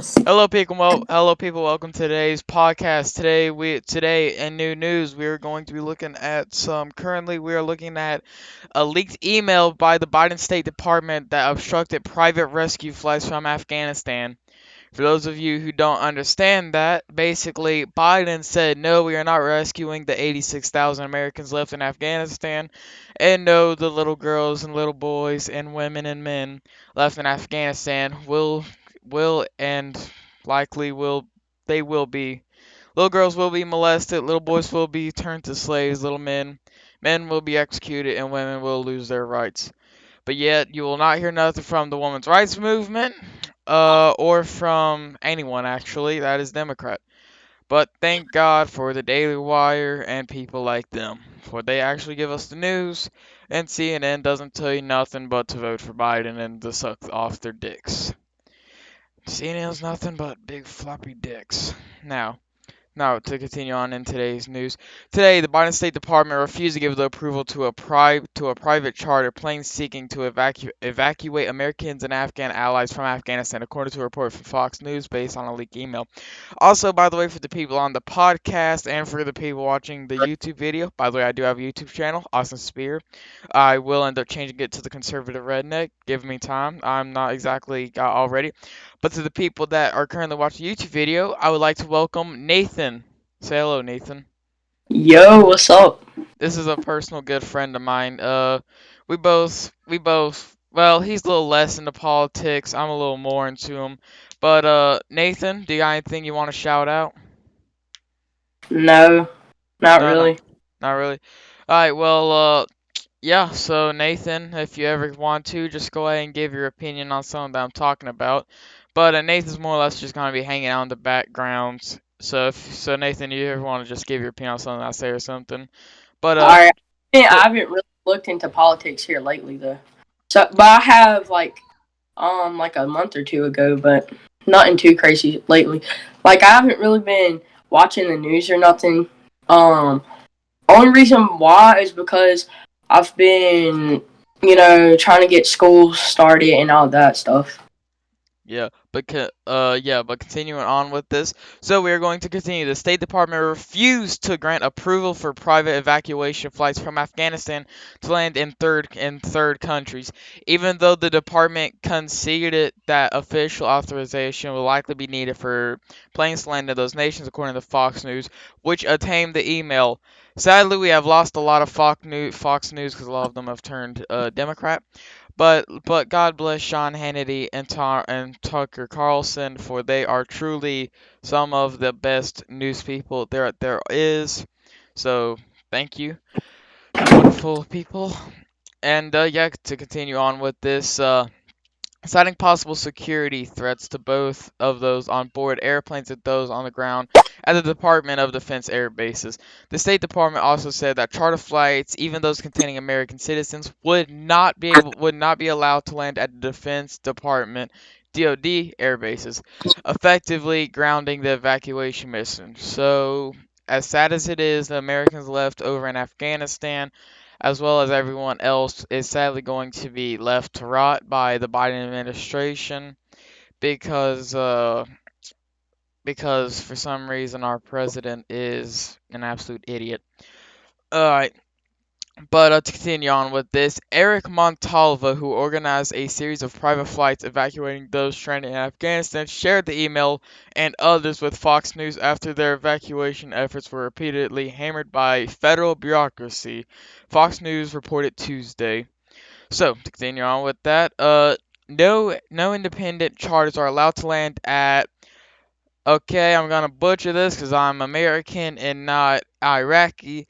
Hello people. Welcome to today's podcast. Today in new news, we are going to be looking at some. Currently, we are looking at a leaked email by the Biden State Department that obstructed private rescue flights from Afghanistan. For those of you who don't understand that, basically Biden said no, we are not rescuing the 86,000 Americans left in Afghanistan, and no, the little girls and little boys and women and men left in Afghanistan will and likely will they will be. Little girls will be molested, little boys will be turned to slaves, men will be executed, and women will lose their rights. But yet, you will not hear nothing from the women's rights movement, or from anyone actually that is Democrat. But thank God for the Daily Wire and people like them, for they actually give us the news, and CNN doesn't tell you nothing but to vote for Biden and to suck off their dicks. CNN's nothing but big floppy dicks. Now, to continue on in today's news, today the Biden State Department refused to give the approval to a private charter plane seeking to evacuate Americans and Afghan allies from Afghanistan, according to a report from Fox News based on a leaked email. Also, by the way, for the people on the podcast and for the people watching the YouTube video, by the way, I do have a YouTube channel, Austin Spear. I will end up changing it to the conservative redneck. Give me time. I'm not exactly got all ready. But to the people that are currently watching the YouTube video, I would like to welcome Nathan. Say hello, Nathan. Yo, what's up? This is a personal good friend of mine. Well, he's a little less into politics. I'm a little more into him. But Nathan, do you got anything you want to shout out? No, not No, no, really. not really. All right, well, yeah. So Nathan, if you ever want to, just go ahead and give your opinion on something that I'm talking about. But Nathan's more or less just gonna be hanging out in the background. So Nathan, you ever want to just give your opinion on something I say or something? But Alright, I so haven't really looked into politics here lately though. But I have like a month or two ago, but nothing too crazy lately. Like I haven't really been watching the news or nothing. Only reason why is because I've been, trying to get school started and all that stuff. but continuing on with this, so we are going to continue. The State Department refused to grant approval for private evacuation flights from Afghanistan to land in third countries, even though the department conceded that official authorization will likely be needed for planes to land in those nations, according to Fox News, which obtained the email. Sadly, we have lost a lot of Fox News because a lot of them have turned Democrat. But God bless Sean Hannity and Tucker Carlson, for they are truly some of the best news people there is. So thank you, you wonderful people. And yeah, to continue on with this, citing possible security threats to both of those on board airplanes and those on the ground at the Department of Defense air bases. The State Department also said that charter flights, even those containing American citizens, would not be allowed to land at the Defense Department DoD air bases, effectively grounding the evacuation mission. So, as sad as it is, the Americans left over in Afghanistan, as well as everyone else, is sadly going to be left to rot by the Biden administration because uh, because for some reason our president is an absolute idiot. Alright, but to continue on with this, Eric Montalva, who organized a series of private flights evacuating those stranded in Afghanistan, shared the email and others with Fox News after their evacuation efforts were repeatedly hammered by federal bureaucracy. Fox News reported Tuesday. So, to continue on with that, no independent charters are allowed to land at. Okay, I'm gonna butcher this because I'm American and not Iraqi.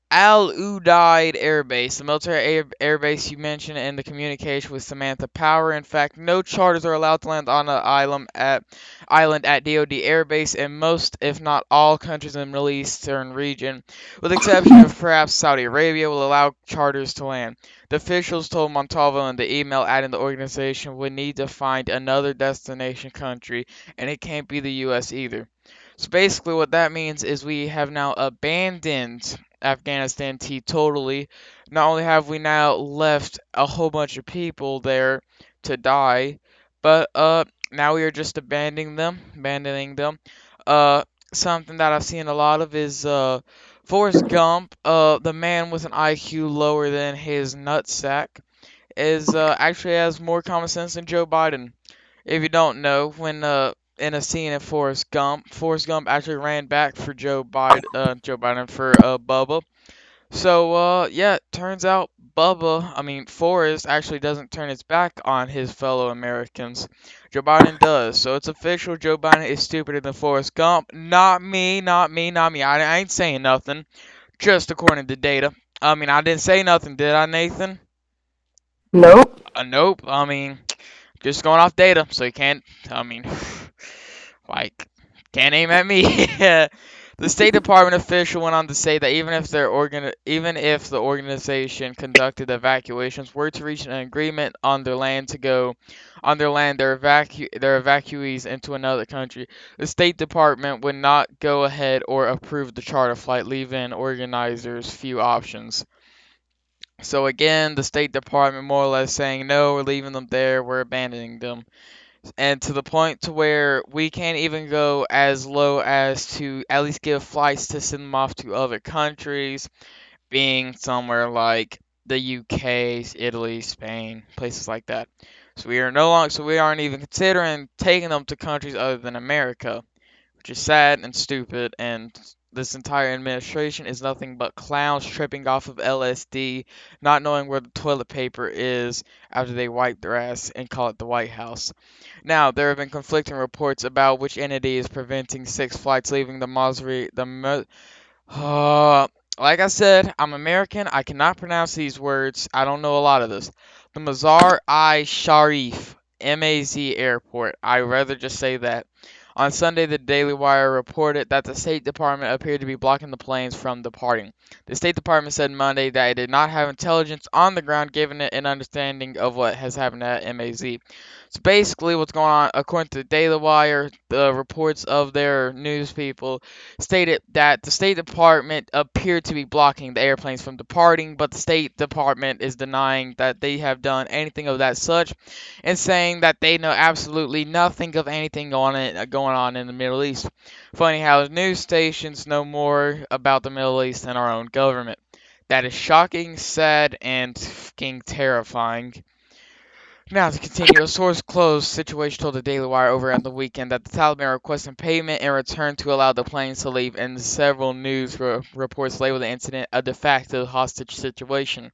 Al Udeid Air Base, the military air base you mentioned in the communication with Samantha Power. In fact, no charters are allowed to land on an island at DoD Air Base, and most, if not all, countries in the Middle Eastern region, with the exception of perhaps Saudi Arabia, will allow charters to land. The officials told Montalvo in the email, adding the organization would need to find another destination country, and it can't be the U.S. either. So basically, what that means is we have now abandoned Afghanistan totally. Not only have we now left a whole bunch of people there to die, but Now we are just abandoning them. Uh, Something that I've seen a lot of is Forrest Gump, the man with an IQ lower than his nutsack, is actually has more common sense than Joe Biden. If you don't know, when in a scene in Forrest Gump actually ran back for Joe Biden for Bubba. So, yeah, turns out Forrest actually doesn't turn his back on his fellow Americans. Joe Biden does. So it's official. Joe Biden is stupider than Forrest Gump. Not me, not me, not me. I ain't saying nothing. Just according to data. I didn't say nothing, did I, Nathan? Nope. Nope. Just going off data. So you can't, I mean, like, can't aim at me. The State Department official went on to say that even if the organization conducted evacuations were to reach an agreement on their land, their evacuees into another country, the State Department would not go ahead or approve the charter flight, leaving organizers few options. So again, the State Department more or less saying no, we're leaving them there, we're abandoning them, and to the point to where we can't even go as low as to at least give flights to send them off to other countries, being somewhere like the UK, Italy, Spain, places like that. So we aren't even considering taking them to countries other than America, which is sad and stupid, and this entire administration is nothing but clowns tripping off of LSD, not knowing where the toilet paper is after they wipe their ass and call it the White House. Now, there have been conflicting reports about which entity is preventing six flights leaving the Masri. Uh, like I said, I'm American. I cannot pronounce these words. I don't know a lot of this. The Mazar-i Sharif MAZ airport. I rather just say that. On Sunday, the Daily Wire reported that the State Department appeared to be blocking the planes from departing. The State Department said Monday that it did not have intelligence on the ground giving it an understanding of what has happened at MAZ. So basically, what's going on, according to the Daily Wire, the reports of their news people stated that the State Department appeared to be blocking the airplanes from departing, but the State Department is denying that they have done anything of that such, and saying that they know absolutely nothing of anything going on in the Middle East. Funny how the news stations know more about the Middle East than our own government. That is shocking, sad, and fucking terrifying. Now to continue, a source close situation told the Daily Wire over on the weekend that the Taliban requested payment in return to allow the planes to leave, and several news reports labeled the incident a de facto hostage situation.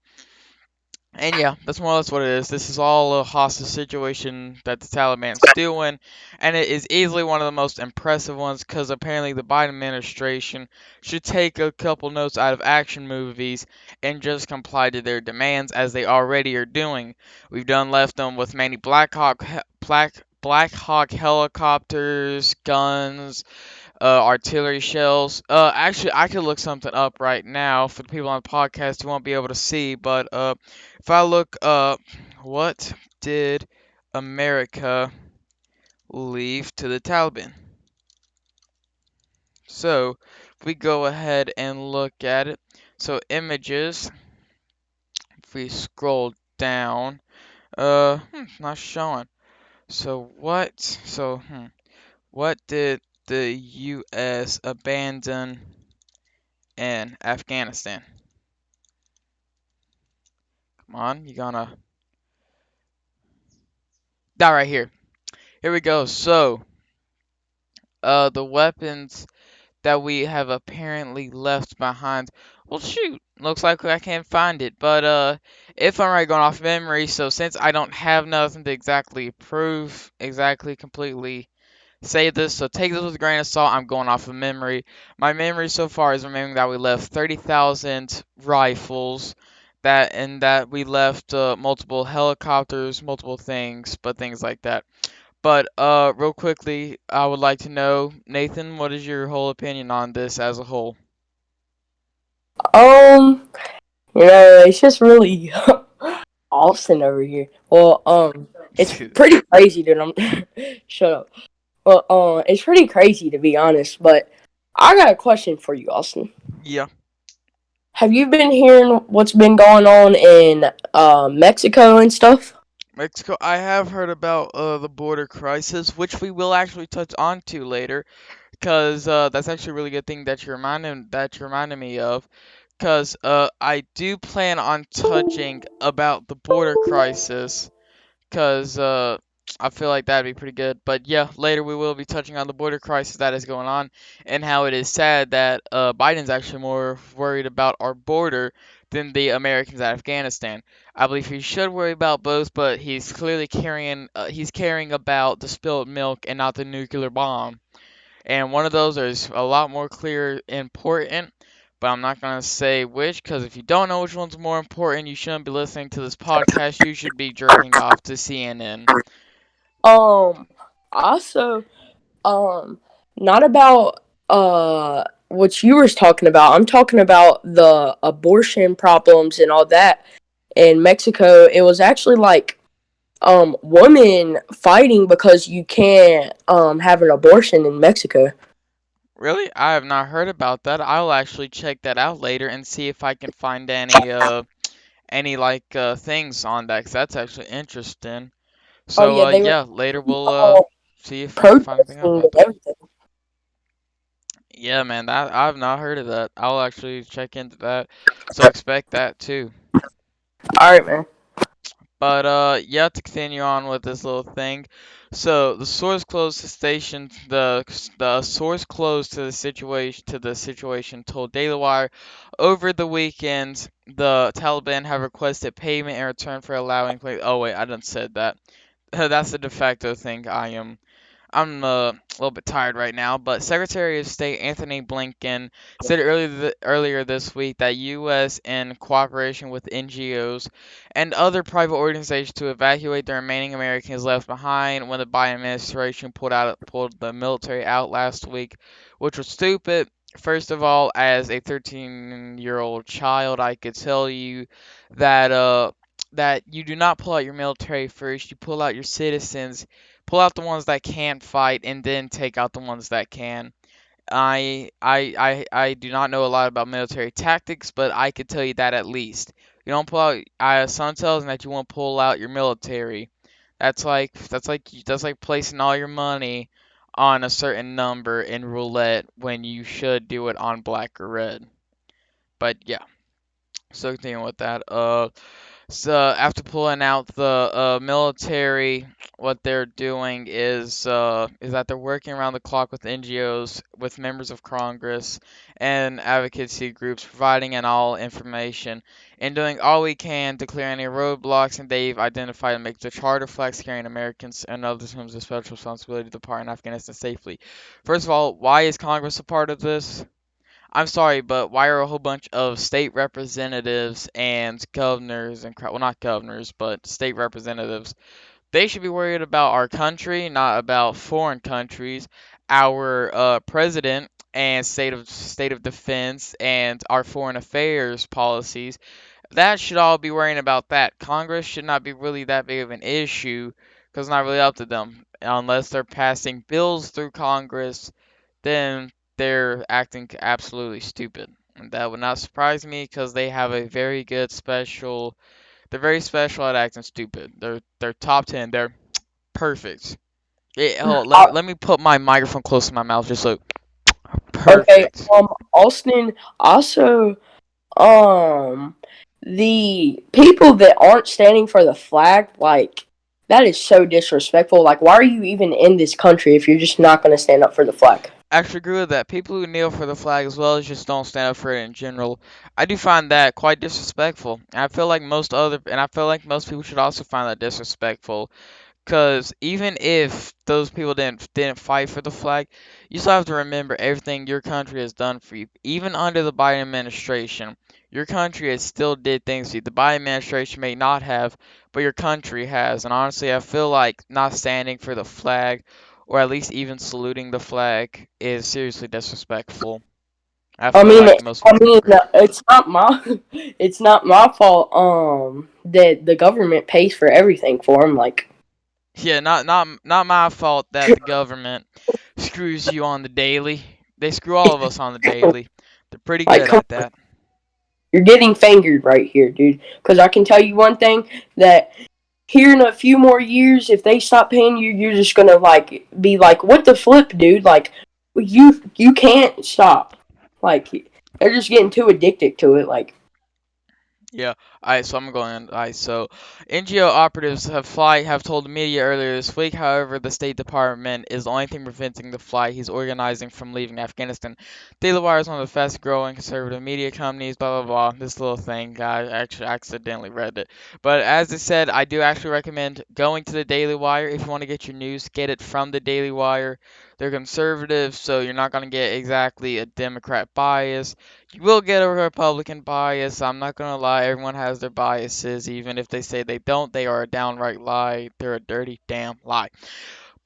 And yeah, that's more or less what it is. This is all a hostage situation that the Taliban's doing, and it is easily one of the most impressive ones because apparently the Biden administration should take a couple notes out of action movies and just comply to their demands as they already are doing. We've done left them with many Black Hawk helicopters, guns, artillery shells. Actually, I could look something up right now for the people on the podcast who won't be able to see, but if I look up, what did America leave to the Taliban? So, if we go ahead and look at it, so images, if we scroll down, not showing. What did the U.S. abandon in Afghanistan? Come on, you gonna that right here. Here we go. So, the weapons that we have apparently left behind. Well, shoot, looks like I can't find it. But if I'm right going off memory, so since I don't have nothing to exactly prove, exactly completely say this, so take this with a grain of salt. I'm going off of memory. My memory so far is remembering that we left 30,000 rifles. That we left multiple helicopters, multiple things, but things like that. But real quickly, I would like to know, Nathan, what is your whole opinion on this as a whole? Um, it's just really Austin over here. Well, it's pretty crazy that I'm. Shut up. Well, it's pretty crazy to be honest. But I got a question for you, Austin. Yeah. Have you been hearing what's been going on in Mexico and stuff? Mexico, I have heard about the border crisis, which we will actually touch on to later, because that's actually a really good thing that you reminded me of. Because I do plan on touching about the border crisis, because I feel like that'd be pretty good. But yeah, later we will be touching on the border crisis that is going on, and how it is sad that Biden's actually more worried about our border than the Americans at Afghanistan. I believe he should worry about both, but he's clearly he's caring about the spilled milk and not the nuclear bomb. And one of those is a lot more clear important, but I'm not going to say which, because if you don't know which one's more important, you shouldn't be listening to this podcast. You should be jerking off to CNN. Um, also, um, not about what you were talking about. I'm talking about the abortion problems and all that in Mexico. It was actually like women fighting because you can't have an abortion in Mexico. Really? I have not heard about that. I'll actually check that out later and see if I can find any like things on that, 'cause that's actually interesting. Oh So yeah, they were yeah, later we'll uh, see if I can find anything out protesting and about that. everything. Yeah, man, that I've not heard of that. I'll actually check into that. So expect that too. All right, man. But yeah, to continue on with this little thing. So the source close to station, the source close to the situation told Daily Wire over the weekend the Taliban have requested payment in return for allowing play. Oh wait, I done said that. That's the de facto thing. I'm a little bit tired right now, but Secretary of State Anthony Blinken said earlier this week that U.S. in cooperation with NGOs and other private organizations to evacuate the remaining Americans left behind when the Biden administration pulled the military out last week, which was stupid. First of all, as a 13-year-old child, I could tell you that that you do not pull out your military first. You pull out your citizens, pull out the ones that can't fight, and then take out the ones that can. I do not know a lot about military tactics, but I could tell you that at least. You don't pull out. Son tells me that you want to pull out your military. That's like placing all your money on a certain number in roulette when you should do it on black or red. But yeah, so continuing with that. So after pulling out the military, what they're doing is that they're working around the clock with NGOs, with members of Congress, and advocacy groups, providing and all information, and doing all we can to clear any roadblocks. And they've identified and make the charter flags carrying Americans and others whom a special responsibility to depart in Afghanistan safely. First of all, why is Congress a part of this? I'm sorry, but why are a whole bunch of state representatives and governors and well, not governors, but state representatives? They should be worried about our country, not about foreign countries. Our president and state of defense and our foreign affairs policies. That should all be worrying about that. Congress should not be really that big of an issue because it's not really up to them unless they're passing bills through Congress, then they're acting absolutely stupid. And that would not surprise me because they have a very good special. They're very special at acting stupid. They're top 10. They're perfect. Hold on, Uh, let me put my microphone close to my mouth just so okay. perfect. Austin. Also, um, the people that aren't standing for the flag, like that is so disrespectful. Like, why are you even in this country if you're just not going to stand up for the flag? Actually agree with that. People who kneel for the flag as well as just don't stand up for it in general. I do find that quite disrespectful. And I feel like most people should also find that disrespectful. Because even if those people didn't fight for the flag, you still have to remember everything your country has done for you. Even under the Biden administration, your country has still did things for you. The Biden administration may not have, but your country has. And honestly, I feel like not standing for the flag, or at least even saluting the flag, is seriously disrespectful. I I feel mean, like most people can agree. it's not my, it's not my fault. That the government pays for everything for them. Like, Yeah, not my fault that the government screws you on the daily. They screw all of us on the daily. They're pretty like, good come at that. you're getting fingered right here, dude. Because I can tell you one thing that here in a few more years, if they stop paying you, you're just gonna like be like, what the flip, dude? Like, you can't stop. Like, they're just getting too addicted to it. Like, Yeah. Alright, so I'm going. Alright, so NGO operatives have told the media earlier this week. However, the State Department is the only thing preventing the flight he's organizing from leaving Afghanistan. Daily Wire is one of the fastest growing conservative media companies. Blah blah blah. This little thing, I actually accidentally read it. But as I said, I do actually recommend going to the Daily Wire if you want to get your news. Get it from the Daily Wire. They're conservative, so you're not going to get exactly a Democrat bias. You will get a Republican bias. I'm not gonna lie, everyone has their biases. Even if they say they don't, they are a downright lie. They're a dirty damn lie.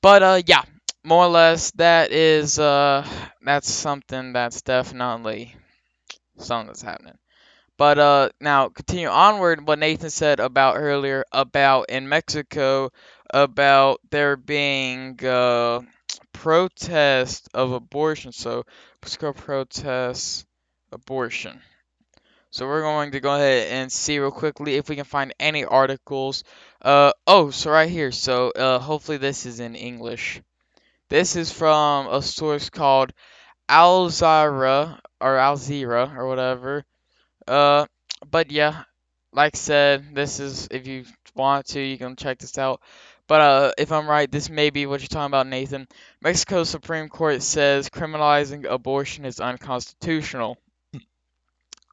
But yeah, more or less that's something that's definitely something that's happening. But now continue onward. What Nathan said about earlier about in Mexico about there being protest of abortion. So let's go protest abortion. So we're going to go ahead and see real quickly if we can find any articles. Oh, so right here. So hopefully this is in English. This is from a source called Alzira or whatever. Uh, but yeah, like I said, this is if you want to, you can check this out. But if I'm right, this may be what you're talking about, Nathan. Mexico's Supreme Court says criminalizing abortion is unconstitutional.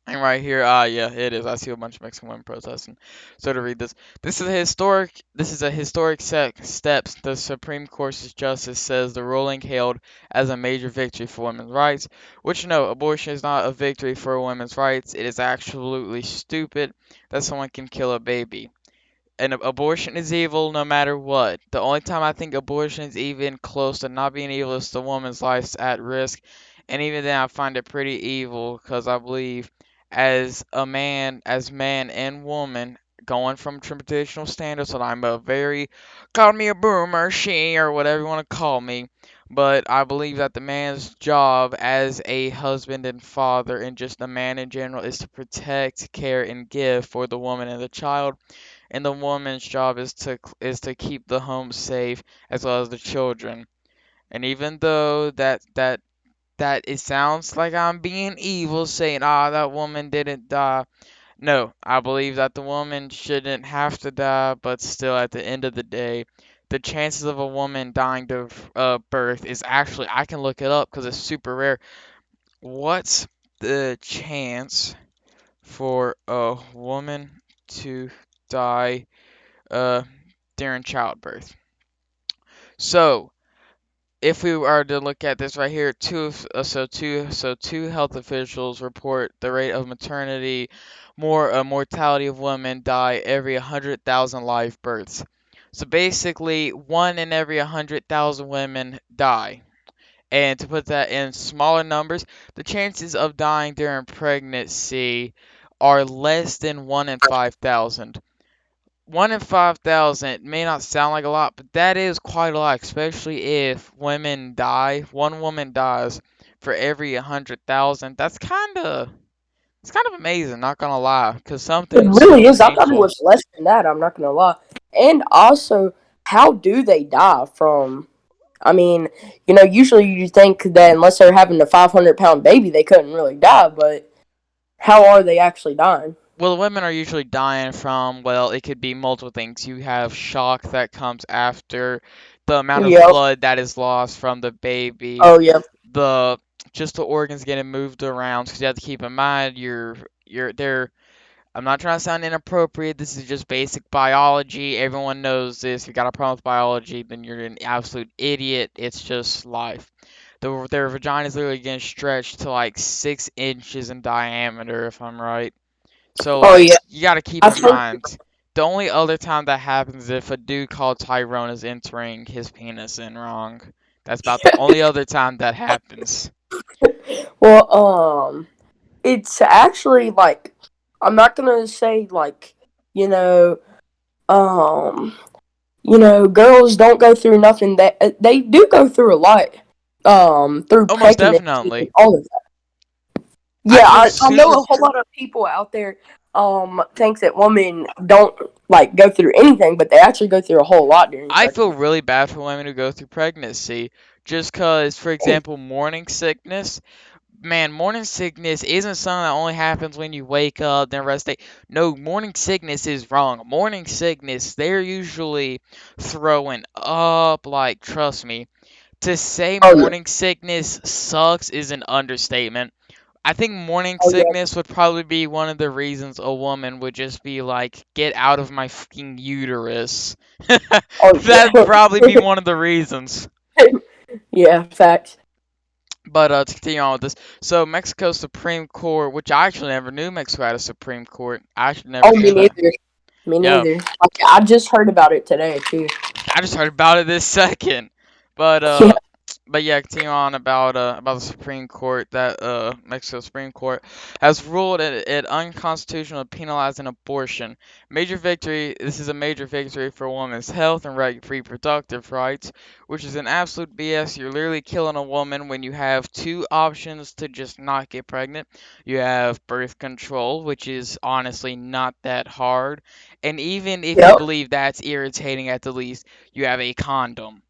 And right here, yeah, it is. I see a bunch of Mexican women protesting. So to read this, this is a historic steps. The Supreme Court's justice says the ruling hailed as a major victory for women's rights. Which no, abortion is not a victory for women's rights. It is absolutely stupid that someone can kill a baby. And abortion is evil no matter what. The only time I think abortion is even close to not being evil is the woman's life's at risk. And even then, I find it pretty evil because I believe as man and woman, going from traditional standards, that I'm a very, call me a boomer, she, or whatever you want to call me. But I believe that the man's job as a husband and father and just a man in general is to protect, care, and give for the woman and the child, and the woman's job is to keep the home safe as well as the children. And even though that it sounds like I'm being evil saying, "Ah, that woman didn't die." No, I believe that the woman shouldn't have to die, but still at the end of the day, the chances of a woman dying to birth is actually, I can look it up because it's super rare. What's the chance for a woman to die uh, during childbirth? So, if we are to look at this right here, two health officials report the rate of maternity, mortality of women die every 100,000 live births. So basically, one in every 100,000 women die. And to put that in smaller numbers, the chances of dying during pregnancy are less than 1 in 5,000. 1 in 5,000 may not sound like a lot, but that is quite a lot, especially if women die. One woman dies for every 100,000. It's kind of amazing, not gonna lie, because it something so really is. I thought it painful. was less than that. I'm not gonna lie. And also, how do they die from? I mean, usually you think that unless they're having a 500-pound baby, they couldn't really die. But how are they actually dying? Well, women are usually dying from, well, it could be multiple things. You have shock that comes after the amount of Yep. blood that is lost from the baby, Oh, yeah. the just the organs getting moved around. Because you have to keep in mind, you're there. I'm not trying to sound inappropriate. This is just basic biology. Everyone knows this. If you got a problem with biology, then you're an absolute idiot. It's just life. Their vagina is literally getting stretched to like 6 inches in diameter, if I'm right. So Oh, like yeah. you gotta keep I in think. mind, the only other time that happens is if a dude called Tyrone is entering his penis in wrong. That's about the only other time that happens. Well, it's actually like I'm not gonna say like you know, um, girls don't go through nothing. That they do go through a lot. Through Oh, most pregnancy and definitely. all of that. Yeah, Actually, I know super. a whole lot of people out there. think that women don't like go through anything, but they actually go through a whole lot during I feel pregnancy. really bad for women who go through pregnancy just because, for example, morning sickness. Man, morning sickness isn't something that only happens when you wake up, then rest day. No, morning sickness is wrong. Morning sickness, they're usually throwing up. Like, trust me, to say Oh yeah. morning sickness sucks is an understatement. I think morning Oh yeah. sickness would probably be one of the reasons a woman would just be like, get out of my fucking uterus. Oh That'd probably yeah. be one of the reasons. Yeah. Facts. But to continue on with this, so Mexico's Supreme Court, which I actually never knew Mexico had a Supreme Court. I actually never Oh, me knew that. neither. Me Yeah, neither. Like, I just heard about it today too. I just heard about it this second. But Yeah. yeah, continue on about the Supreme Court that Mexico Supreme Court has ruled it unconstitutional to penalize an abortion. Major victory. This is a major victory for women's health and reproductive rights, which is an absolute BS. You're literally killing a woman when you have two options to just not get pregnant. You have birth control, which is honestly not that hard, and even if you Yep. believe that's irritating at the least, you have a condom.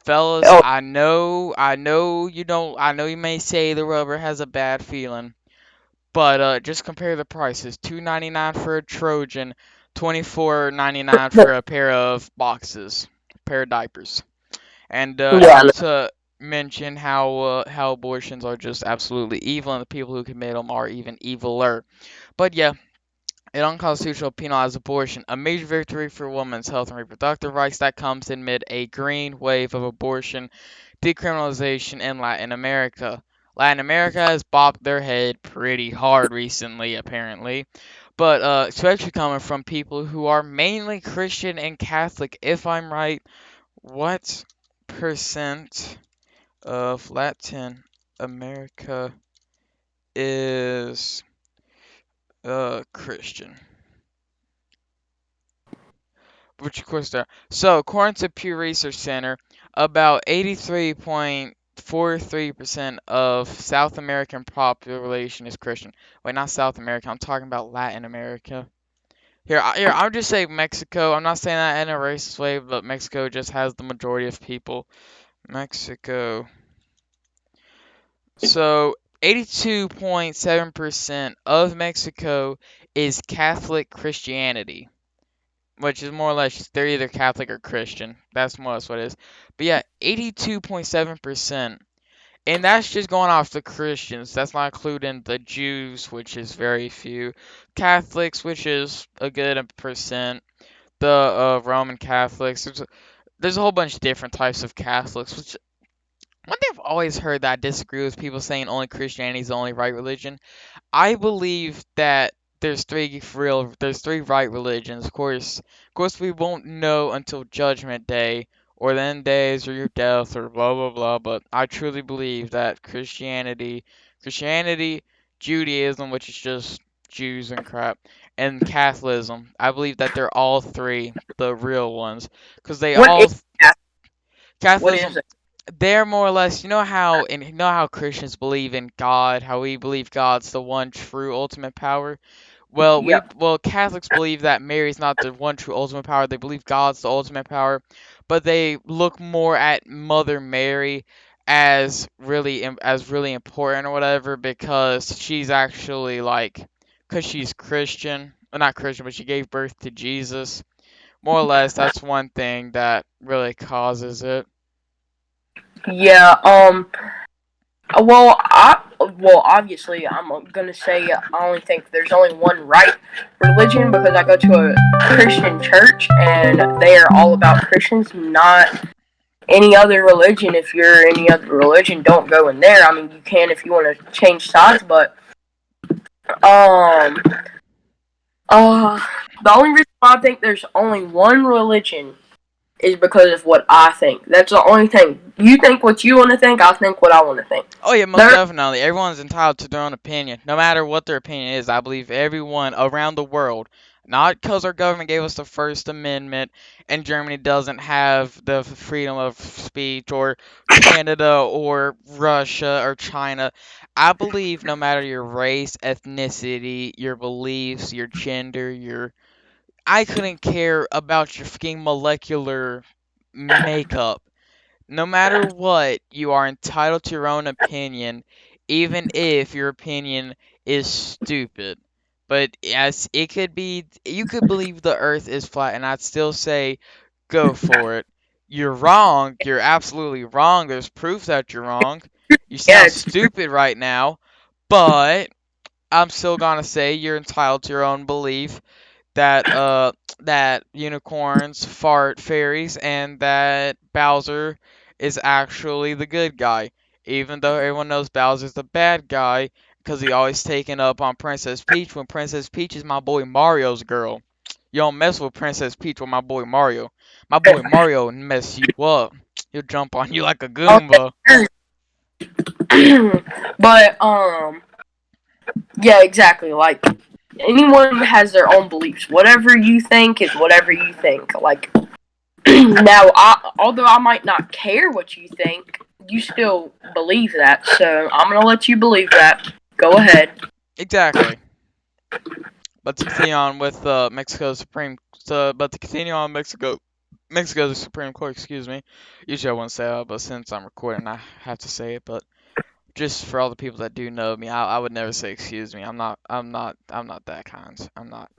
Fellas, Oh, I know you don't, I know you may say the rubber has a bad feeling, but just compare the prices. $2.99 for a Trojan, $24.99 for a pair of boxes, pair of diapers. And yeah. not to mention how abortions are just absolutely evil, and the people who commit them are even eviler. But yeah, an unconstitutional penalized abortion, a major victory for women's health and reproductive rights that comes amid a green wave of abortion decriminalization in Latin America. Latin America has bopped their head pretty hard recently, apparently, but especially coming from people who are mainly Christian and Catholic. If I'm right, what percent of Latin America is Christian? Which of course there. So according to Pew Research Center, about 83.43% of South American population is Christian. Wait, not South America. I'm talking about Latin America. Here, I'll just say Mexico. I'm not saying that in a racist way, but Mexico just has the majority of people. Mexico. So 82.7% of Mexico is Catholic Christianity, which is more or less they're either Catholic or Christian. That's more or less what it is. But yeah, 82.7%. And that's just going off the Christians. That's not including the Jews, which is very few. Catholics, which is a good percent. The Roman Catholics. There's a whole bunch of different types of Catholics. Which one thing I've always heard that I disagree with people saying only Christianity is the only right religion. I believe that there's three right religions. Of course we won't know until judgment day or the end days or your death or blah blah blah, but I truly believe that Christianity, Judaism, which is just Jews and crap, and Catholicism, I believe that they're all three the real ones because they What is all that? What is Catholicism, it? they're more or less, you know how Christians believe in God, how we believe God's the one true ultimate power. Yeah. Well, Catholics believe that Mary's not the one true ultimate power. They believe God's the ultimate power, but they look more at Mother Mary as really important or whatever because she's actually like because she's Christian, well, not Christian, but she gave birth to Jesus. More or less, that's one thing that really causes it. Yeah. Well, obviously, I'm gonna say I only think there's only one right religion because I go to a Christian church and they are all about Christians, not any other religion. If you're any other religion, don't go in there. I mean, you can if you want to change sides, but um, uh, the only reason why I think there's only one religion is because of what I think. That's the only thing. You think what you want to think. I think what I want to think. Oh yeah, most There. definitely. Everyone's entitled to their own opinion, no matter what their opinion is. I believe everyone around the world Not because our government gave us the First Amendment and Germany doesn't have the freedom of speech, or Canada or Russia or China. I believe no matter your race, ethnicity, your beliefs, your gender, your I couldn't care about your fucking molecular makeup. No matter what, you are entitled to your own opinion, even if your opinion is stupid. But as it could be, you could believe the earth is flat, and I'd still say go for it. You're wrong. You're absolutely wrong. There's proof that you're wrong. You Yeah, sound it's stupid right now, but I'm still gonna say you're entitled to your own belief that that unicorns fart fairies and that Bowser is actually the good guy, even though everyone knows Bowser's the bad guy because he always taken up on Princess Peach when Princess Peach is my boy Mario's girl. You don't mess with Princess Peach with my boy Mario. My boy Mario mess you up. He'll jump on you like a Goomba. okay. But yeah, exactly. Like anyone has their own beliefs. Whatever you think is whatever you think. Like now, although I might not care what you think, you still believe that. So I'm gonna let you believe that. Go ahead. Exactly. But to continue on with Mexico's Supreme, but to continue on Mexico's Supreme Court, excuse me. Usually I wouldn't say that, but since I'm recording, I have to say it. But just for all the people that do know me, I would never say excuse me. I'm not that kind. I'm not.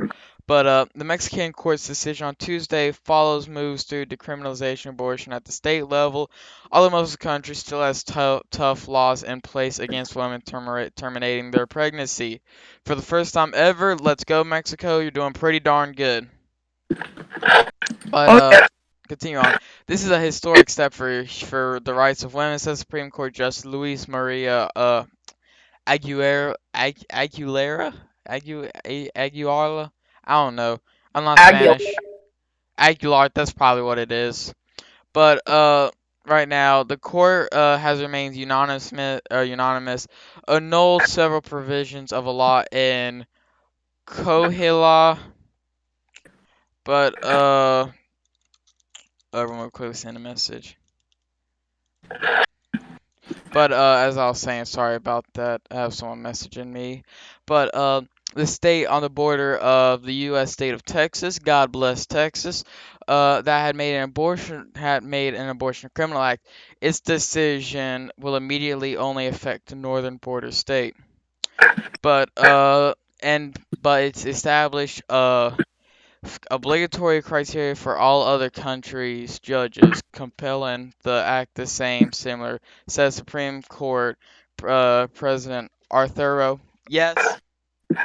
But the Mexican court's decision on Tuesday follows moves through decriminalization of abortion at the state level. Although most of the country still has tough laws in place against women terminating their pregnancy. For the first time ever, let's go Mexico. You're doing pretty darn good. But Oh yeah, continue on. This is a historic step for the rights of women, says Supreme Court Justice Luis Maria Aguilera Aguilar. I don't know. I'm not Aguila. Spanish. Aguilar, that's probably what it is. But right now the court has remained unanimous, annulled several provisions of a law in Coahuila, but everyone quickly send a message. But as I was saying, sorry about that. I have someone messaging me. But the state on the border of the U.S. state of Texas, God bless Texas, that had made an abortion criminal act. Its decision will immediately only affect the northern border state. But but it's established obligatory criteria for all other countries' judges, compelling the act the same, similar, says Supreme Court President Arturo. Yes. Give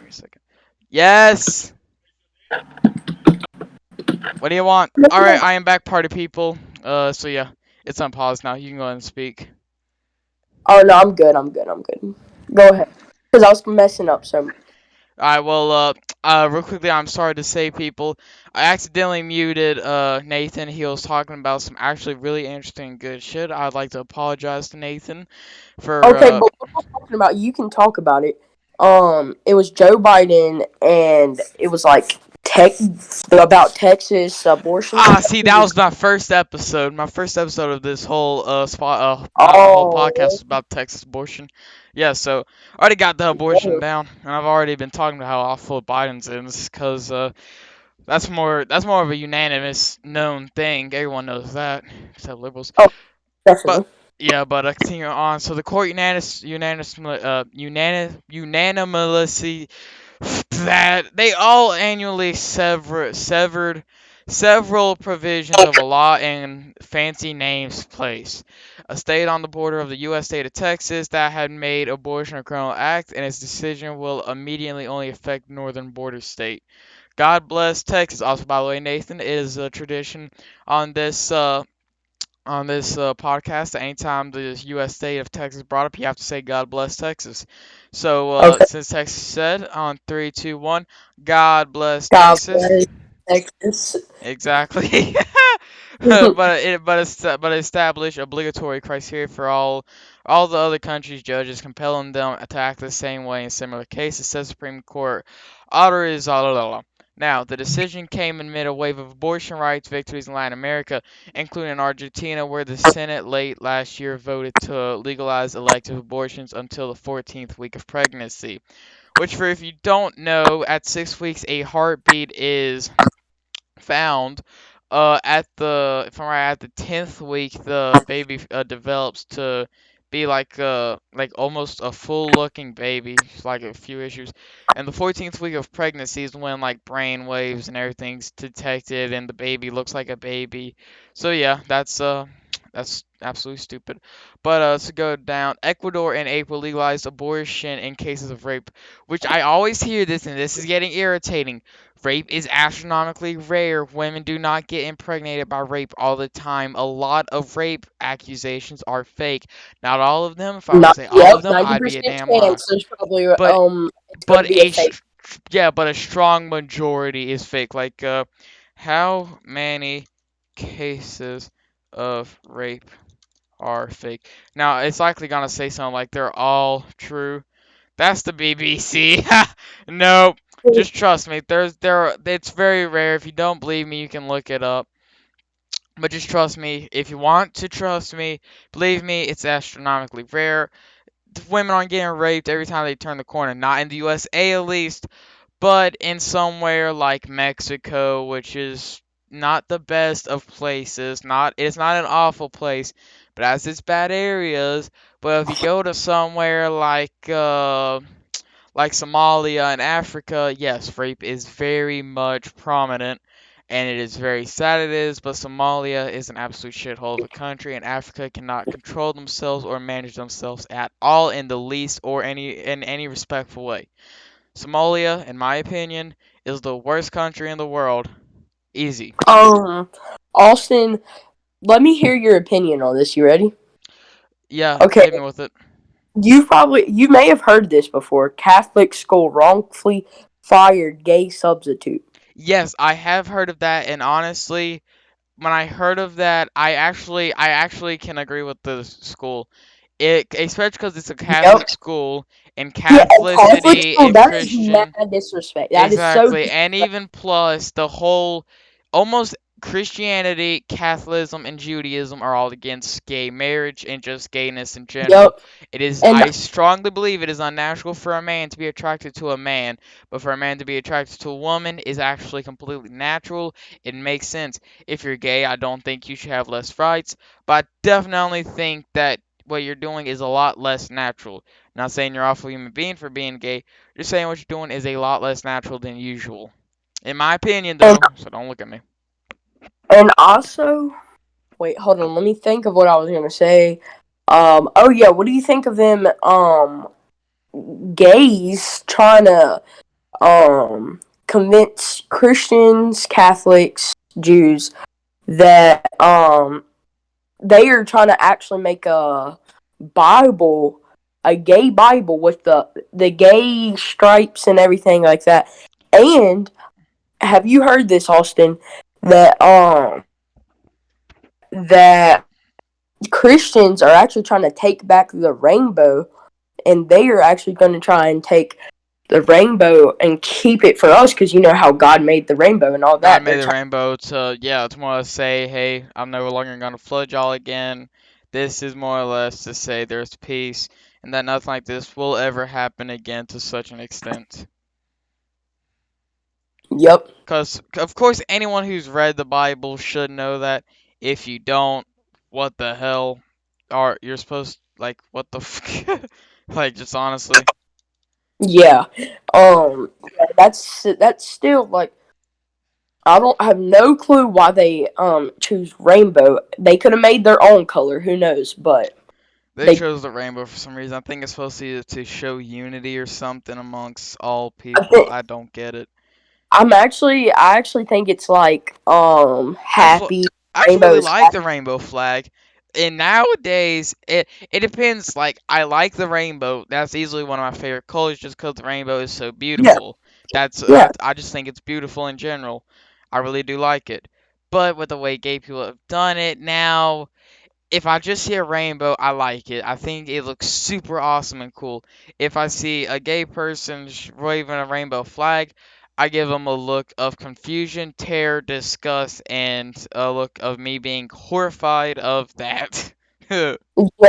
me a second. Yes. What do you want? All right, I am back, party people. So yeah, it's on pause now. You can go ahead and speak. Oh no, I'm good. I'm good. I'm good. Go ahead. Because I was messing up so much. Alright, well, real quickly, I'm sorry to say, people, I accidentally muted, Nathan. He was talking about some actually really interesting, good shit. I'd like to apologize to Nathan for, Okay, but what I'm talking about, you can talk about it. It was Joe Biden, and it was like tech about Texas abortion see, that stuff. was my first episode. My first episode of this whole, whole podcast Oh, was about Texas abortion. Yeah, so, I already got the abortion down, and I've already been talking about how awful Biden's is, because, that's more of a unanimous known thing. Everyone knows that, except liberals. oh, But definitely. yeah, but continue on. So the court unanimously that they all annually severed several provisions of a law in fancy names place. A state on the border of the U.S. state of Texas that had made abortion a criminal act, and its decision will immediately only affect northern border state. God bless Texas. Also, by the way, Nathan, it is a tradition on this podcast. Anytime the U.S. state of Texas brought up, you have to say God bless Texas. So Okay, since Texas said on three, two, one, God bless God Texas. bless Texas. Exactly. but establish obligatory criteria for all the other countries' judges, compelling them to act the same way in similar cases, says Supreme Court. Order is now, the decision came amid a wave of abortion rights victories in Latin America, including Argentina, where the Senate late last year voted to legalize elective abortions until the 14th week of pregnancy. Which, for if you don't know, at 6 weeks, a heartbeat is found. At the If I'm right, at the 10th week, the baby develops to be like almost a full looking baby, like a few issues. And the 14th week of pregnancy is when like brain waves and everything's detected, and the baby looks like a baby. So yeah, that's absolutely stupid. But to go down, Ecuador in April legalized abortion in cases of rape, which I always hear this, and this is getting irritating. Rape is astronomically rare. Women do not get impregnated by rape all the time. A lot of rape accusations are fake. Not all of them. If I were to Not say all yep, of them, ninety I'd be a percent damn liar. chance. There's probably But it's going to but be a fake. yeah, but a strong majority is fake. Like how many cases of rape are fake? Now it's likely gonna say something like they're all true. That's the BBC. Nope. Just trust me. It's very rare. If you don't believe me, you can look it up. But just trust me. If you want to trust me, believe me, it's astronomically rare. Women aren't getting raped every time they turn the corner. Not in the USA, at least, but in somewhere like Mexico, which is not the best of places. It's not an awful place, but has its bad areas. But if you go to somewhere like Somalia and Africa, yes, rape is very much prominent, and it is very sad it is, but Somalia is an absolute shithole of a country, and Africa cannot control themselves or manage themselves at all in the least or in any respectful way. Somalia, in my opinion, is the worst country in the world. Easy. Um, Austin, let me hear your opinion on this. You ready? Yeah, Okay, hit me with it. you may have heard this before. Catholic school wrongfully fired gay substitute. Yes, I have heard of that, and honestly, when I heard of that, I actually can agree with the school. It especially because it's a Yep. Catholic school, and Yeah, a Catholic Catholicity school. and That is mad Christian. disrespect. That is so Exactly, and disrespect. even plus the whole almost Christianity, Catholicism, and Judaism are all against gay marriage and just gayness in general. Yep. And I strongly believe it is unnatural for a man to be attracted to a man, but for a man to be attracted to a woman is actually completely natural. It makes sense. If you're gay, I don't think you should have less rights, but I definitely think that what you're doing is a lot less natural. Not saying you're an awful human being for being gay, just saying what you're doing is a lot less natural than usual. In my opinion, and, though, so don't look at me. and also, wait, hold on. Let me think of what I was gonna say. Oh yeah, what do you think of them? Gays trying to convince Christians, Catholics, Jews that they are trying to actually make a Bible, a gay Bible with the gay stripes and everything like that. And have you heard this, Austin? That Christians are actually trying to take back the rainbow, and they are actually going to try and take the rainbow and keep it for us because you know how God made the rainbow and all God that. made They're the trying. rainbow to, yeah, to more or less say, hey, I'm no longer going to flood y'all again. This is more or less to say there's peace and that nothing like this will ever happen again to such an extent. Yep. Because, of course, anyone who's read the Bible should know that. If you don't, what the hell are you're supposed like, what the like, just honestly. Yeah. That's still like I don't have no clue why they choose rainbow. They could have made their own color. Who knows? But They they. chose the rainbow for some reason. I think it's supposed to show unity or something amongst all I people. think I don't get it. I actually think it's like Actually, happy I actually really rainbows. like the rainbow flag. And nowadays, it depends. Like, I like the rainbow. That's easily one of my favorite colors, just because the rainbow is so Yeah. beautiful. That's Yeah. I just think it's beautiful in general. I really do like it. But with the way gay people have done it now, if I just see a rainbow, I like it. I think it looks super awesome and cool. If I see a gay person waving a rainbow flag, I give them a look of confusion, terror, disgust, and a look of me being horrified of that. Yeah,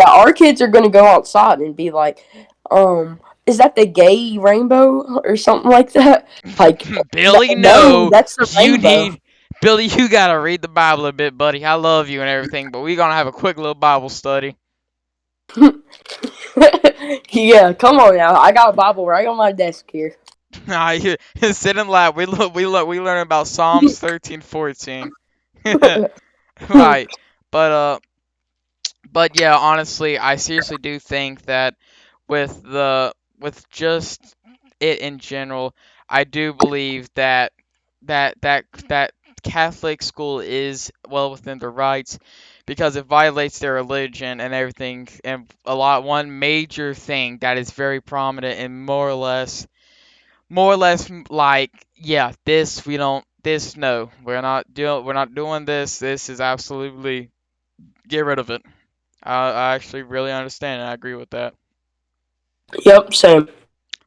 our kids are gonna go outside and be like, is that the gay rainbow or something like that? Like, Billy, no, no, that's the you rainbow. need. Billy, you gotta read the Bible a bit, buddy. I love you and everything, but we're gonna have a quick little Bible study. Yeah, come on now. I got a Bible right on my desk here. I sit and laugh. We learn about Psalms 13:14. Right. But but yeah, honestly, I seriously do think that with just it in general, I do believe that Catholic school is well within their rights because it violates their religion and everything. And one major thing that is very prominent and more or less like, yeah, this we don't this no, we're not doing this. This is absolutely get rid of it. I actually really understand and I agree with that. Yep, same.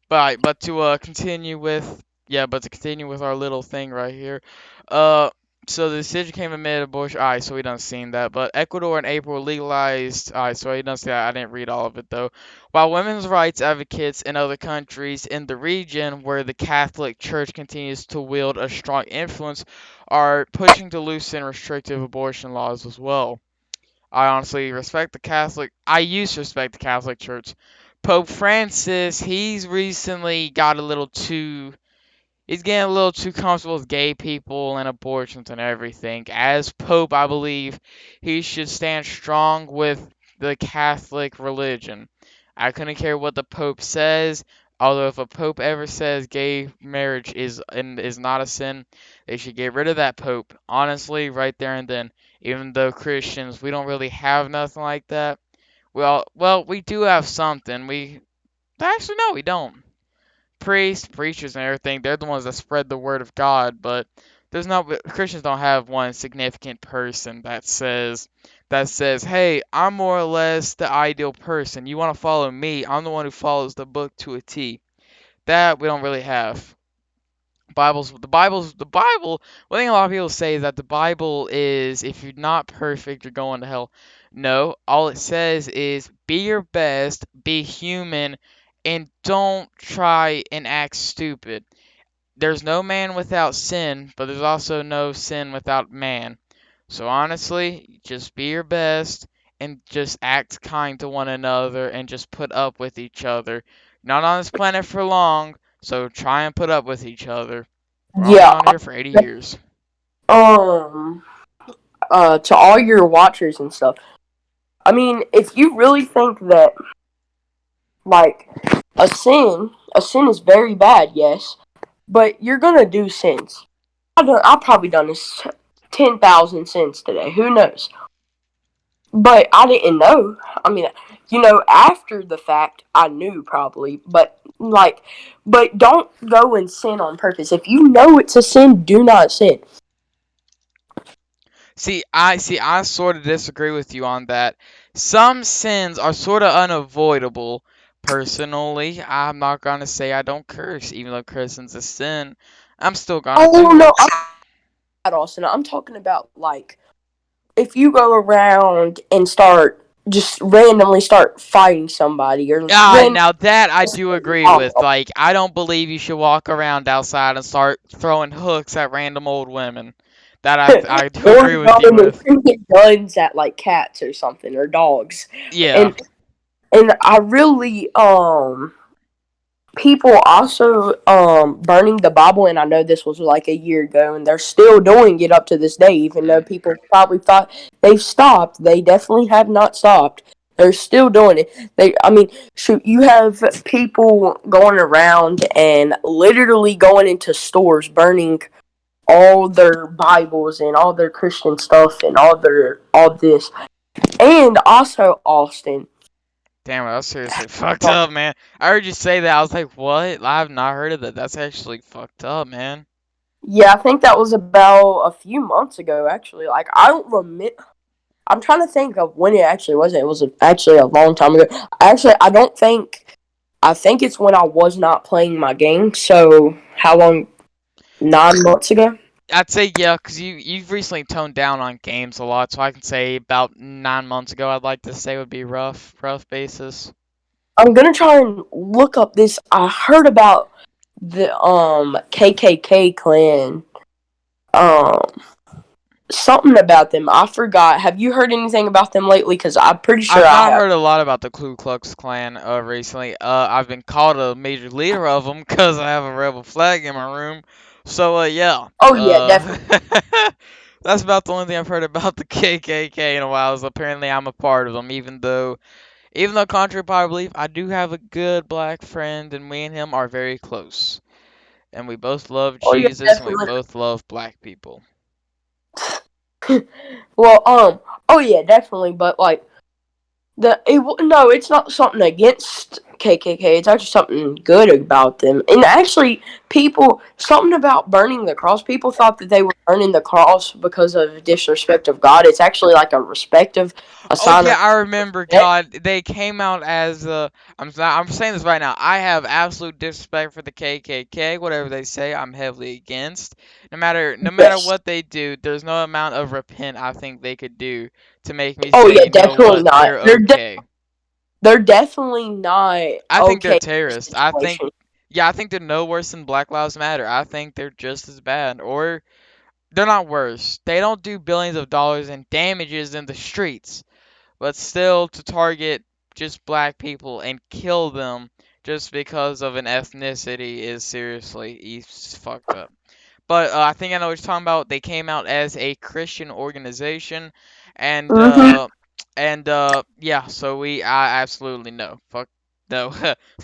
But to continue with to continue with our little thing right here. Uh so the decision came amid abortion. Alright, so we done seen that. But Ecuador in April legalized. Alright, so we done see that. I didn't read all of it though. While women's rights advocates in other countries in the region where the Catholic Church continues to wield a strong influence are pushing to loosen restrictive abortion laws as well. I honestly respect the Catholic. I used to respect the Catholic Church. Pope Francis, he's recently got a little too. He's getting a little too comfortable with gay people and abortions and everything. As Pope, I believe he should stand strong with the Catholic religion. I couldn't care what the Pope says. Although if a Pope ever says gay marriage is not a sin, they should get rid of that Pope. Honestly, right there and then. Even though Christians, we don't really have nothing like that. Well, we do have something. We actually no, we don't. Priests, preachers, and everything, they're the ones that spread the word of God, but Christians don't have one significant person that says, "Hey, I'm more or less the ideal person. You want to follow me? I'm the one who follows the book to a T." That we don't really have. The Bible. One thing a lot of people say is that the Bible is if you're not perfect, you're going to hell. No, all it says is be your best, be human, and don't try and act stupid. There's no man without sin, but there's also no sin without man. So honestly, just be your best and just act kind to one another and just put up with each other. Not on this planet for long, so try and put up with each other. We're only Yeah. on here for 80 years. Um. To all your watchers and stuff. I mean, if you really think that like a sin is very bad, yes, but you're gonna do sins. I've probably done this 10,000 sins today. Who knows? But I didn't know. I mean, after the fact, I knew probably, but don't go and sin on purpose. If you know it's a sin, do not sin. See, I sort of disagree with you on that. Some sins are sort of unavoidable. Personally, I'm not gonna say I don't curse, even though cursing's a sin. I'm still gonna Oh do no, it. Austin. I'm talking about like if you go around and start just randomly start fighting somebody or randomly. Now that I do agree with. Like, I don't believe you should walk around outside and start throwing hooks at random old women. That I do Or agree with you going and with. shooting guns at like cats or something or dogs. Yeah. And I really people also burning the Bible, and I know this was like a year ago and they're still doing it up to this day, even though people probably thought they've stopped. They definitely have not stopped. They're still doing it. I mean, shoot, you have people going around and literally going into stores burning all their Bibles and all their Christian stuff and all this. And also, Austin, Damn, that's seriously fucked up, man. I heard you say that. I was like, what? I've not heard of that. That's actually fucked up, man. Yeah, I think that was about a few months ago. Actually, like I don't remember. I'm trying to think of when it actually was. It was actually a long time ago. Actually, I don't think. I think it's when I was not playing my game. So how long? 9 months ago. I'd say yeah, because you've recently toned down on games a lot, so I can say about 9 months ago. I'd like to say would be rough basis. I'm gonna try and look up this. I heard about the KKK clan. Um, something about them. I forgot. Have you heard anything about them lately? Because I'm pretty sure I've I not have. heard a lot about the Ku Klux Klan recently. I've been called a major leader of them because I have a rebel flag in my room. So yeah, Oh yeah, uh, definitely. that's about the only thing I've heard about the KKK in a while. Is apparently I'm a part of them, even though contrary to popular belief, I do have a good black friend, and me and him are very close, and we both love Oh yeah, Jesus, and we definitely. both love black people. Well, oh yeah, definitely. But like no, it's not something against KKK. It's actually something good about them. And actually, people something about burning the cross. People thought that they were burning the cross because of disrespect of God. It's actually like a Oh sign yeah, of I remember. respect. God, they came out as I'm saying this right now. I have absolute disrespect for the KKK. Whatever they say, I'm heavily against. No matter Yes. what they do, there's no amount of repent I think they could do to make me Oh say, yeah, you know definitely what, not. they're okay. They're definitely not I think they're okay in this terrorists. situation. Yeah, I think they're no worse than Black Lives Matter. I think they're just as bad, or they're not worse. They don't do billions of dollars in damages in the streets, but still to target just black people and kill them just because of an ethnicity is seriously fucked up. But I think I know what you're talking about. They came out as a Christian organization, and Mm-hmm. yeah. So I absolutely know. Fuck no,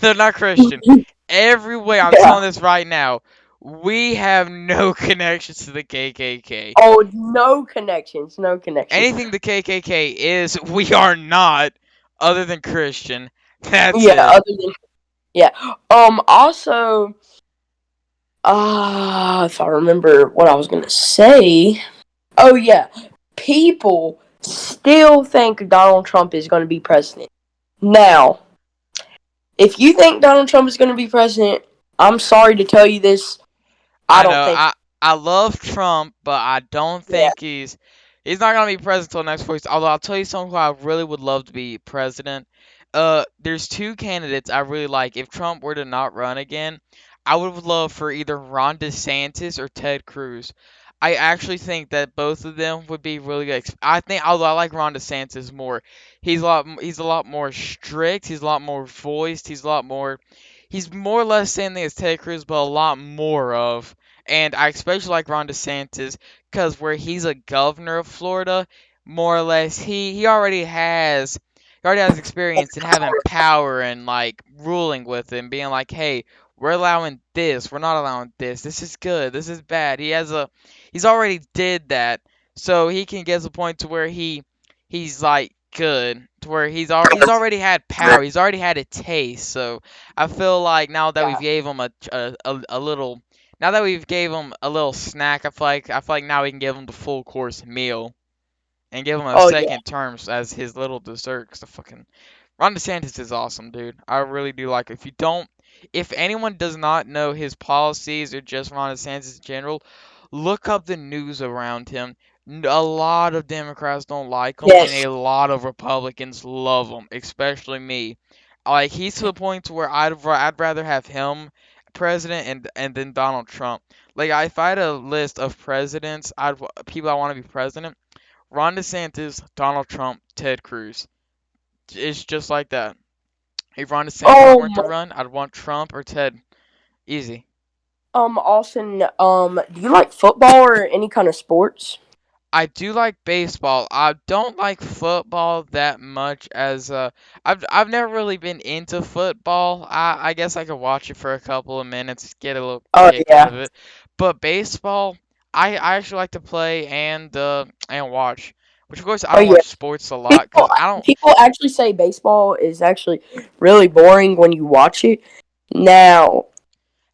they're not Christian. Every way I'm Yeah. telling this right now, we have no connections to the KKK. Oh, no connections. No connections. Anything the KKK is, we are not, other than Christian. That's Yeah. it. Other than yeah. Also, if I remember what I was gonna say. Oh yeah. People still think Donald Trump is going to be president. Now, if you think Donald Trump is going to be president, I'm sorry to tell you this. I I don't know. think. I love Trump, but I don't Yeah. think he's not gonna be president until next 4 years. Although I'll tell you someone who I really would love to be president. There's two candidates I really like. If Trump were to not run again, I would love for either Ron DeSantis or Ted Cruz. I actually think that both of them would be really good. I think, although I like Ron DeSantis more, he's a lot more strict. He's a lot more voiced. He's more or less same thing as Ted Cruz, but a lot more of. And I especially like Ron DeSantis because where he's a governor of Florida, more or less he already has experience in having power and like ruling with it and being like, hey, we're allowing this, we're not allowing this. This is good, this is bad. He's already did that, so he can get to the point to where he's like good to where he's already had power. He's already had a taste. So I feel like now that we've Yeah. gave him a little now that we've gave him a little snack, I feel like now we can give him the full course meal and give him a Oh yeah. second term as his little dessert. Cause the fucking Ron DeSantis is awesome, dude. I really do like it. If anyone does not know his policies or just Ron DeSantis in general, look up the news around him. A lot of Democrats don't like him, and Yes. a lot of Republicans love him, especially me. Like he's to the point to where I'd rather have him president and then Donald Trump. Like if I had a list of presidents, people I want to be president. Ron DeSantis, Donald Trump, Ted Cruz. It's just like that. If Ron DeSantis weren't to Um. run, I'd want Trump or Ted. Easy. Austin. Do you like football or any kind of sports? I do like baseball. I don't like football that much as I've never really been into football. I guess I could watch it for a couple of minutes, get a little Oh kick out yeah. of it. But baseball, I actually like to play and watch. Which of course I Oh don't yeah. watch sports a lot People because I don't. people actually say baseball is actually really boring when you watch it. Now,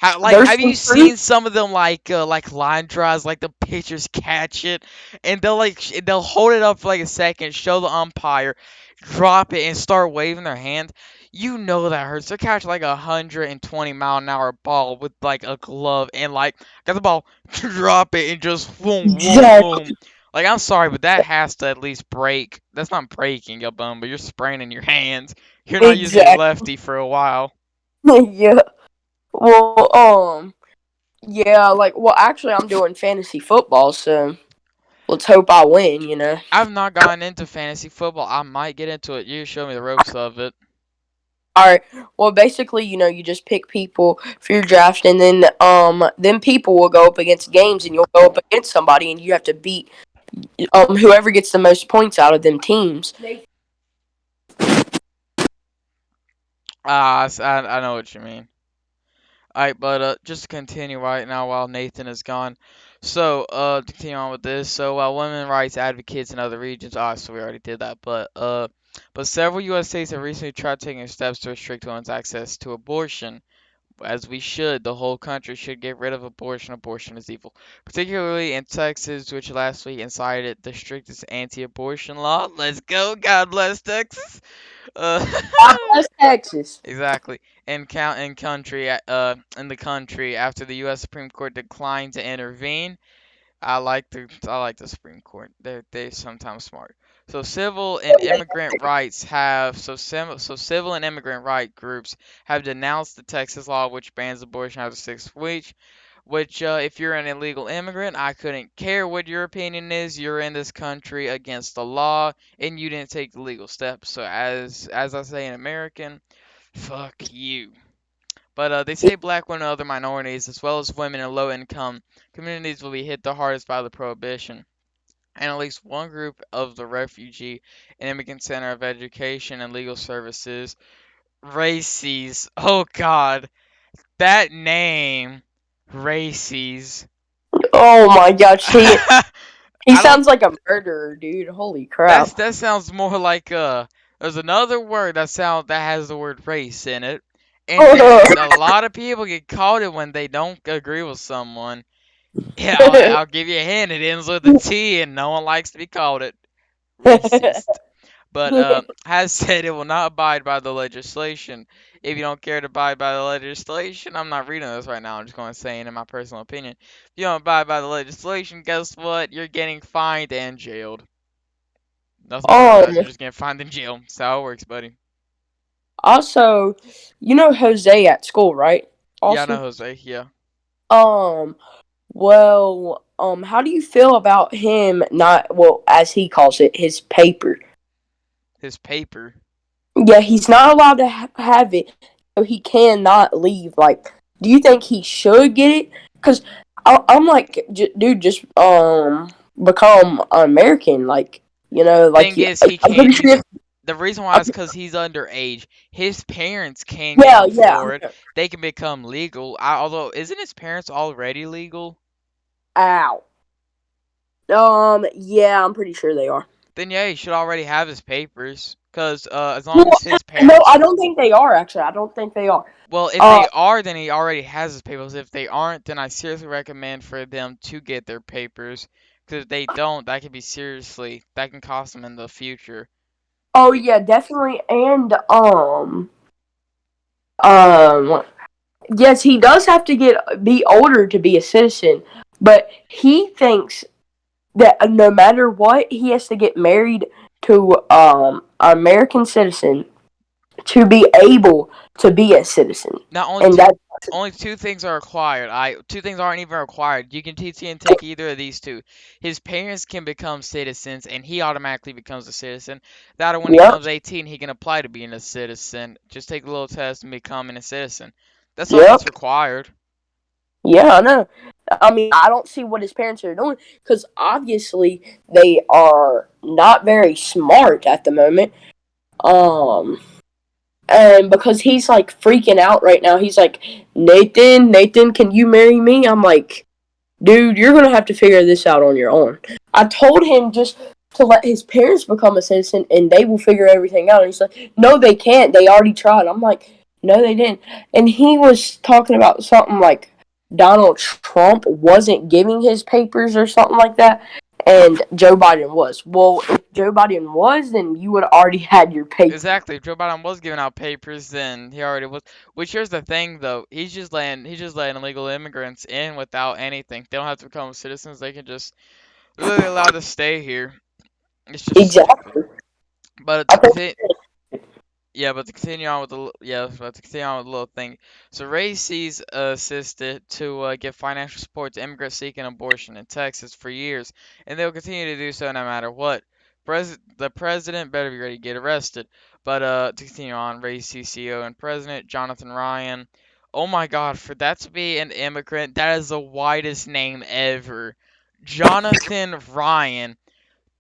There's Have some you truth. seen some of them like line drives, like the pitchers catch it, and they'll hold it up for like a second, show the umpire, drop it, and start waving their hand. You know that hurts. They're catching like 120-mile-an-hour ball with like a glove and like got the ball, drop it, and just boom, boom, Exactly. boom. Like I'm sorry, but that has to at least break. That's not breaking your bone, but you're spraining your hands. You're not using your Exactly. lefty for a while. Yeah. Well, yeah, like, well, actually, I'm doing fantasy football, so let's hope I win, you know? I've not gotten into fantasy football. I might get into it. You show me the ropes of it. Alright, well, basically, you just pick people for your draft, and then people will go up against games, and you'll go up against somebody, and you have to beat, whoever gets the most points out of them teams. I know what you mean. Alright, but just to continue right now while Nathan is gone. So, to continue on with this. So, while women rights advocates in other regions, so we already did that, but several U.S. states have recently tried taking steps to restrict women's access to abortion. As we should, the whole country should get rid of abortion. Abortion is evil. Particularly in Texas, which last week incited the strictest anti-abortion law. Let's go. God bless Texas. Uh, God bless Texas. exactly. In the country after the U.S. Supreme Court declined to intervene. I like the Supreme Court. They sometimes smart. So civil and immigrant right groups have denounced the Texas law which bans abortion after 6 weeks. Which, if you're an illegal immigrant, I couldn't care what your opinion is. You're in this country against the law, and you didn't take the legal steps. So as I say in American, fuck you. But they say black women and other minorities, as well as women in low-income communities, will be hit the hardest by the prohibition. And at least one group of the Refugee and Immigrant Center of Education and Legal Services, RACES. Oh God, that name, RACES. Oh my gosh, he I don't. sounds like a murderer, dude. Holy crap. That sounds more like There's another word that has the word race in it, and a lot of people get caught it when they don't agree with someone. Yeah, I'll give you a hint. It ends with a T, and no one likes to be called it. Racist. But has said it will not abide by the legislation. If you don't care to abide by the legislation, I'm not reading this right now. I'm just going to say it in my personal opinion. If you don't abide by the legislation, guess what? You're getting fined and jailed. Nothing more to that. um, You're just getting fined in jail. That's how it works, buddy. Also, you know Jose at school, right? Yeah, I know Austin? Jose. Yeah. Um, well, how do you feel about him not, well, as he calls it, his paper? His paper. Yeah, he's not allowed to have it, so he cannot leave. Like, do you think he should get it? Because I'm like, dude, just become American. Like, like Thing is, he I'm can't. pretty sure. The reason why I'm, is because he's underage. His parents can get yeah, him yeah. for it. They can become legal. Although, isn't his parents already legal? Ow. Yeah, I'm pretty sure they are. Then yeah, he should already have his papers. Cause as long Well, as his no, parents, I don't think they are. Actually, I don't think they are. well, if Uh, they are, then he already has his papers. If they aren't, then I seriously recommend for them to get their papers. Cause if they don't, that can cost them in the future. oh yeah, definitely, and um, yes, he does have to be older to be a citizen, but he thinks that no matter what, he has to get married to an American citizen to be able to be a citizen, Now and that only two things are required. Two things aren't even required. You can TT and take either of these two. His parents can become citizens, and he automatically becomes a citizen. That or when he yep, comes 18, he can apply to being a citizen. Just take a little test and becoming a citizen. That's all yep, that's required. yeah, I know. I mean, I don't see what his parents are doing because obviously they are not very smart at the moment. Um, and because he's like freaking out right now, he's like, Nathan, can you marry me? I'm like, dude, you're gonna have to figure this out on your own. I told him just to let his parents become a citizen and they will figure everything out. And he's like, no, they can't. They already tried. I'm like, No, they didn't. And he was talking about something like Donald Trump wasn't giving his papers or something like that, and Joe Biden was. Well, if Joe Biden was, then you would have already had your papers. Exactly. If Joe Biden was giving out papers, then he already was. Which here's the thing, though. He's just letting illegal immigrants in without anything. They don't have to become citizens. They can just literally allowed to stay here. It's just stupid. Exactly. But I to think continue, yeah, but to continue on with but to continue on with the little thing. So Ray C's assisted to give financial support to immigrants seeking abortion in Texas for years, and they'll continue to do so no matter what. The president better be ready to get arrested. But to continue on, Ray C CEO and president Jonathan Ryan. Oh my God, for that to be an immigrant, that is the widest name ever. Jonathan Ryan.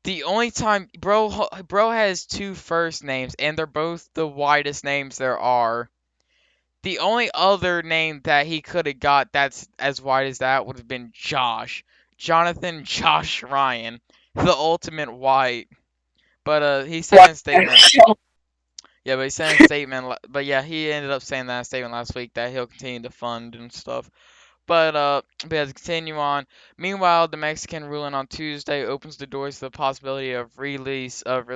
The only time bro has two first names and they're both the widest names there are. The only other name that he could have got that's as wide as that would have been Josh. Jonathan Josh Ryan, the ultimate white. But he said in a statement, yeah, but he said in a statement, but yeah, he ended up saying that in a statement last week that he'll continue to fund and stuff. But yeah, to continue on. Meanwhile, the Mexican ruling on Tuesday opens the doors to the possibility of release of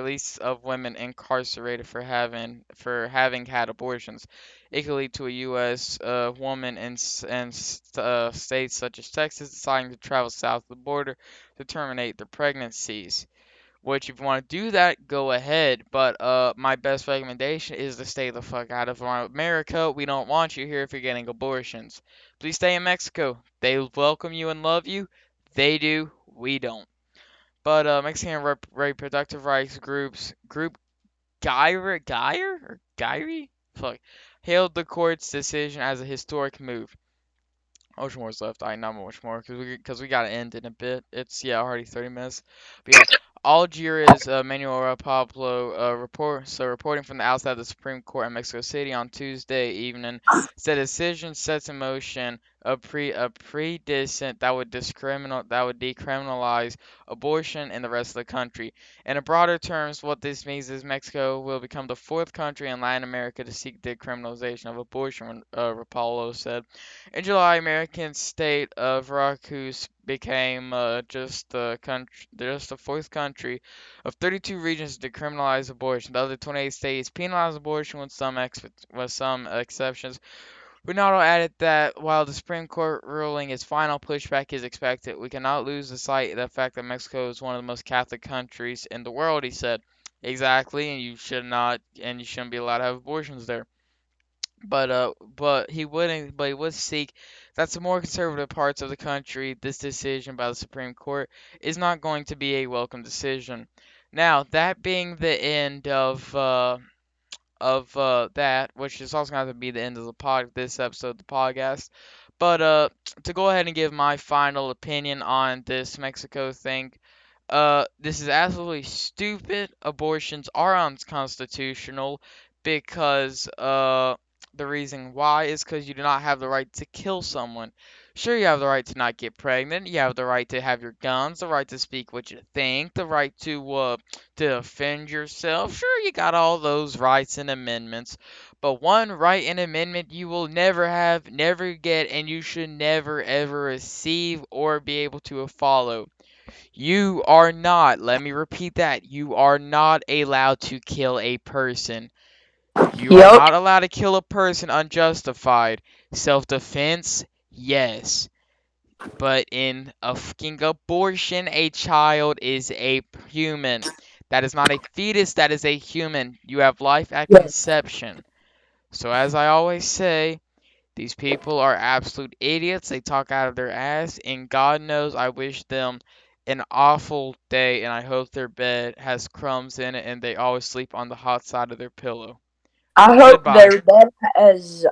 women incarcerated for having had abortions. It could lead to a U.S. Woman in states such as Texas deciding to travel south of the border to terminate their pregnancies. Which, if you want to do that, go ahead. But my best recommendation is to stay the fuck out of America. We don't want you here if you're getting abortions. Please stay in Mexico. They welcome you and love you. They do. We don't. But Mexican reproductive rights group Geyer or Gyri, fuck, hailed the court's decision as a historic move. How much more is left? I not much more because we gotta end in a bit. It's already 30 minutes. But yeah, Algeria's Manuel Pablo reporting from the outside of the Supreme Court in Mexico City on Tuesday evening said the decision sets in motion a precedent that would decriminalize abortion in the rest of the country. In a broader terms, what this means is Mexico will become the fourth country in Latin America to seek decriminalization of abortion, Rapallo said. In July, American state of Veracruz became just the fourth country of 32 regions to decriminalize abortion. The other 28 states penalize abortion with some exceptions. Ronaldo added that while the Supreme Court ruling is final, pushback is expected. We cannot lose the sight of the fact that Mexico is one of the most Catholic countries in the world, he said. Exactly, and you shouldn't be allowed to have abortions there. But he wouldn't. But he would seek that the more conservative parts of the country, this decision by the Supreme Court is not going to be a welcome decision. Now, that being the end of that, which is also going to be the end of this episode of the podcast. But to go ahead and give my final opinion on this Mexico thing, this is absolutely stupid. Abortions are unconstitutional because the reason why is because you do not have the right to kill someone. Sure, you have the right to not get pregnant. You have the right to have your guns, the right to speak what you think, the right to defend yourself. Sure, you got all those rights and amendments. But one right and amendment you will never have, never get, and you should never ever receive or be able to follow. You are not, let me repeat that, you are not allowed to kill a person. You are Yup. not allowed to kill a person unjustified. Self defense, yes. But in a fucking abortion, a child is a human. That is not a fetus, that is a human. You have life at Yes. conception. So, as I always say, these people are absolute idiots. They talk out of their ass, and God knows I wish them an awful day, and I hope their bed has crumbs in it and they always sleep on the hot side of their pillow. I hope Goodbye. their bed has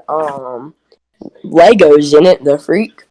Legos in it. The freak.